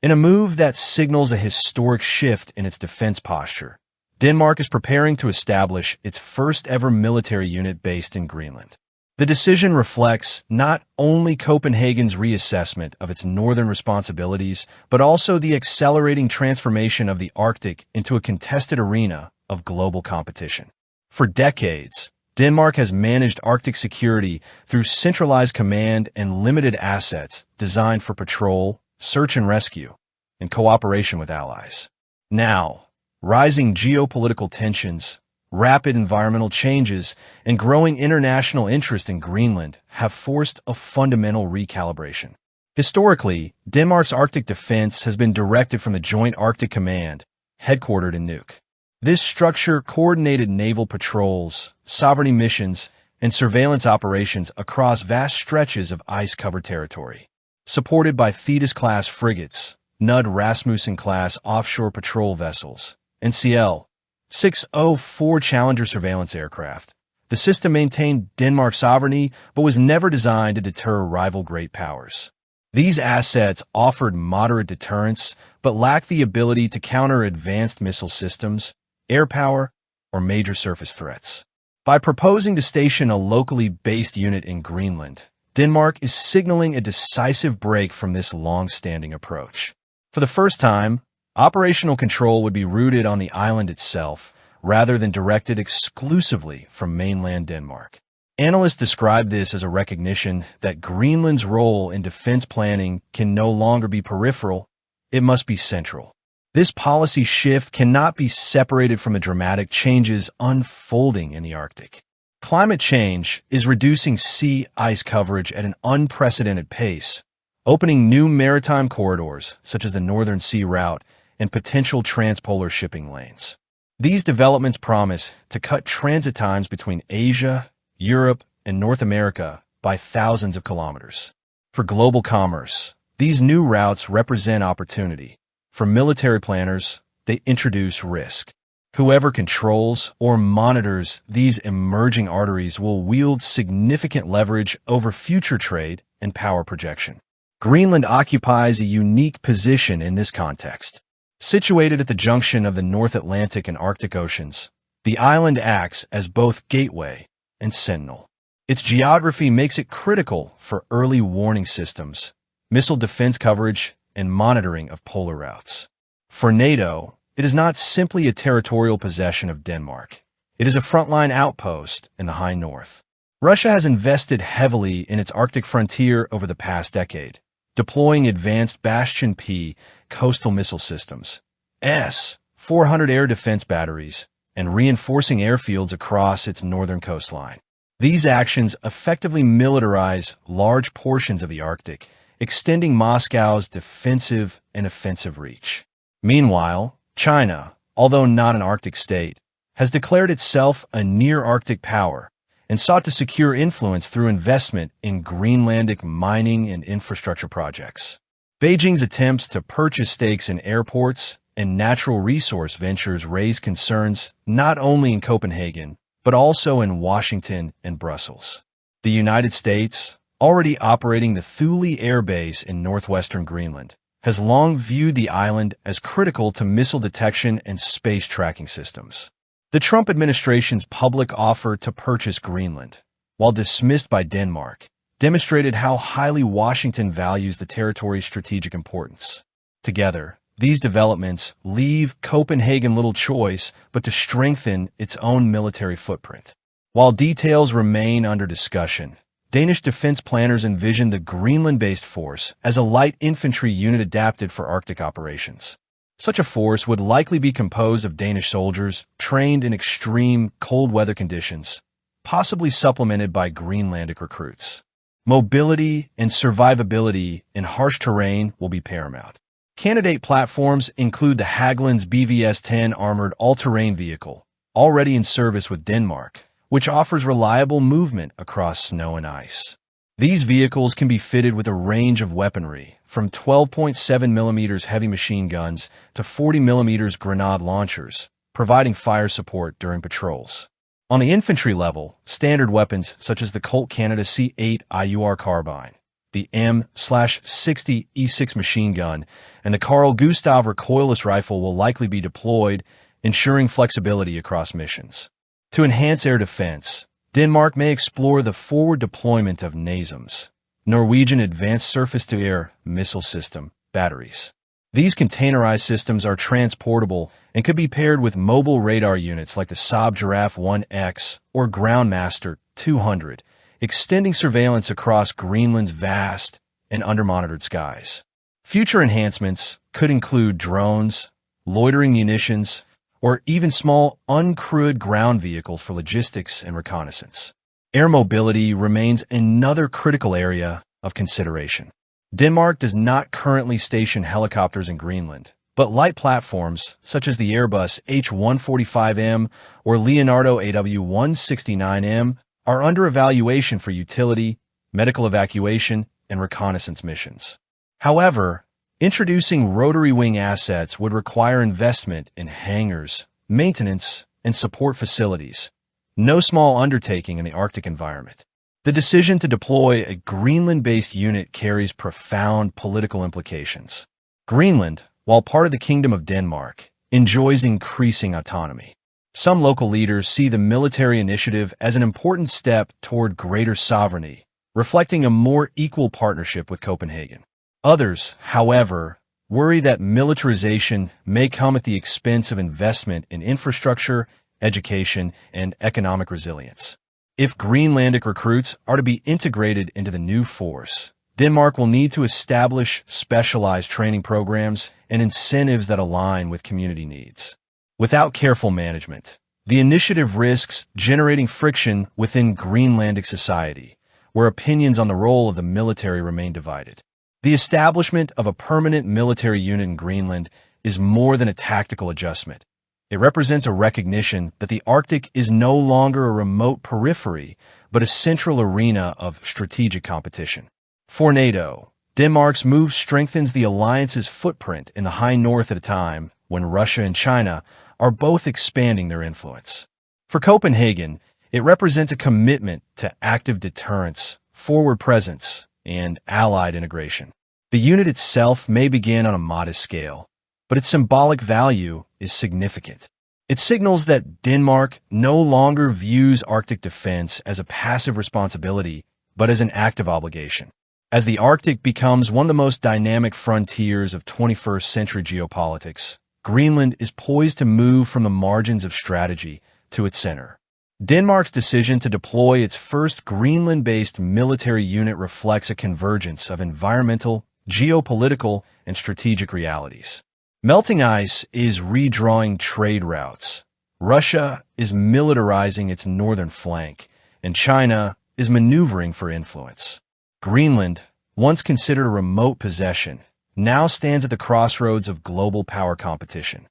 In a move that signals a historic shift in its defense posture, Denmark is preparing to establish its first-ever military unit based in Greenland. The decision reflects not only Copenhagen's reassessment of its northern responsibilities, but also the accelerating transformation of the Arctic into a contested arena of global competition. For decades, Denmark has managed Arctic security through centralized command and limited assets designed for patrol, search and rescue, and cooperation with allies. Now, rising geopolitical tensions, rapid environmental changes, and growing international interest in Greenland have forced a fundamental recalibration. Historically, Denmark's Arctic defense has been directed from the Joint Arctic Command, headquartered in Nuuk. This structure coordinated naval patrols, sovereignty missions, and surveillance operations across vast stretches of ice-covered territory. Supported by Thetis-class frigates, Knud Rasmussen-class offshore patrol vessels, and CL-604 Challenger surveillance aircraft, the system maintained Denmark's sovereignty but was never designed to deter rival great powers. These assets offered moderate deterrence but lacked the ability to counter advanced missile systems, air power, or major surface threats. By proposing to station a locally based unit in Greenland, Denmark is signaling a decisive break from this long-standing approach. For the first time, operational control would be rooted on the island itself, rather than directed exclusively from mainland Denmark. Analysts describe this as a recognition that Greenland's role in defense planning can no longer be peripheral, it must be central. This policy shift cannot be separated from the dramatic changes unfolding in the Arctic. Climate change is reducing sea ice coverage at an unprecedented pace, opening new maritime corridors, such as the Northern Sea Route, and potential transpolar shipping lanes. These developments promise to cut transit times between Asia, Europe, and North America by thousands of kilometers. For global commerce, these new routes represent opportunity. For military planners, they introduce risk. Whoever controls or monitors these emerging arteries will wield significant leverage over future trade and power projection. Greenland occupies a unique position in this context. Situated at the junction of the North Atlantic and Arctic Oceans, the island acts as both gateway and sentinel. Its geography makes it critical for early warning systems, missile defense coverage, and monitoring of polar routes. For NATO, it is not simply a territorial possession of Denmark. It is a frontline outpost in the high north. Russia has invested heavily in its Arctic frontier over the past decade, deploying advanced Bastion P coastal missile systems, S-400 air defense batteries, and reinforcing airfields across its northern coastline. These actions effectively militarize large portions of the Arctic, extending Moscow's defensive and offensive reach. Meanwhile, China, although not an Arctic state, has declared itself a near-Arctic power and sought to secure influence through investment in Greenlandic mining and infrastructure projects. Beijing's attempts to purchase stakes in airports and natural resource ventures raise concerns not only in Copenhagen, but also in Washington and Brussels. The United States, already operating the Thule Air Base in northwestern Greenland, has long viewed the island as critical to missile detection and space tracking systems. The Trump administration's public offer to purchase Greenland, while dismissed by Denmark, demonstrated how highly Washington values the territory's strategic importance. Together, these developments leave Copenhagen little choice but to strengthen its own military footprint. While details remain under discussion, Danish defense planners envision the Greenland-based force as a light infantry unit adapted for Arctic operations. Such a force would likely be composed of Danish soldiers trained in extreme cold weather conditions, possibly supplemented by Greenlandic recruits. Mobility and survivability in harsh terrain will be paramount. Candidate platforms include the Hägglunds BVS-10 armored all-terrain vehicle, already in service with Denmark, which offers reliable movement across snow and ice. These vehicles can be fitted with a range of weaponry, from 12.7mm heavy machine guns to 40mm grenade launchers, providing fire support during patrols. On the infantry level, standard weapons such as the Colt Canada C8 IUR carbine, the M/60 E6 machine gun, and the Carl Gustav recoilless rifle will likely be deployed, ensuring flexibility across missions. To enhance air defense, Denmark may explore the forward deployment of NASAMS, Norwegian Advanced Surface-to-Air Missile System, batteries. These containerized systems are transportable and could be paired with mobile radar units like the Saab Giraffe 1X or Groundmaster 200, extending surveillance across Greenland's vast and under-monitored skies. Future enhancements could include drones, loitering munitions, or even small, uncrewed ground vehicles for logistics and reconnaissance. Air mobility remains another critical area of consideration. Denmark does not currently station helicopters in Greenland, but light platforms such as the Airbus H145M or Leonardo AW169M are under evaluation for utility, medical evacuation, and reconnaissance missions. However, introducing rotary wing assets would require investment in hangars, maintenance, and support facilities, no small undertaking in the Arctic environment. The decision to deploy a Greenland-based unit carries profound political implications. Greenland, while part of the Kingdom of Denmark, enjoys increasing autonomy. Some local leaders see the military initiative as an important step toward greater sovereignty, reflecting a more equal partnership with Copenhagen. Others, however, worry that militarization may come at the expense of investment in infrastructure, education, and economic resilience. If Greenlandic recruits are to be integrated into the new force, Denmark will need to establish specialized training programs and incentives that align with community needs. Without careful management, the initiative risks generating friction within Greenlandic society, where opinions on the role of the military remain divided. The establishment of a permanent military unit in Greenland is more than a tactical adjustment. It represents a recognition that the Arctic is no longer a remote periphery, but a central arena of strategic competition. For NATO, Denmark's move strengthens the alliance's footprint in the high north at a time when Russia and China are both expanding their influence. For Copenhagen, it represents a commitment to active deterrence, forward presence, and allied integration. The unit itself may begin on a modest scale, but its symbolic value is significant. It signals that Denmark no longer views Arctic defense as a passive responsibility, but as an active obligation. As the Arctic becomes one of the most dynamic frontiers of 21st century geopolitics, Greenland is poised to move from the margins of strategy to its center. Denmark's decision to deploy its first Greenland-based military unit reflects a convergence of environmental, geopolitical, and strategic realities. Melting ice is redrawing trade routes. Russia is militarizing its northern flank, and China is maneuvering for influence. Greenland, once considered a remote possession, now stands at the crossroads of global power competition.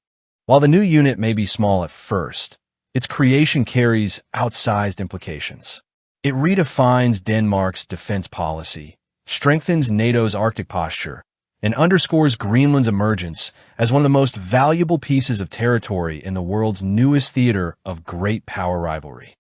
While the new unit may be small at first, its creation carries outsized implications. It redefines Denmark's defense policy, strengthens NATO's Arctic posture, and underscores Greenland's emergence as one of the most valuable pieces of territory in the world's newest theater of great power rivalry.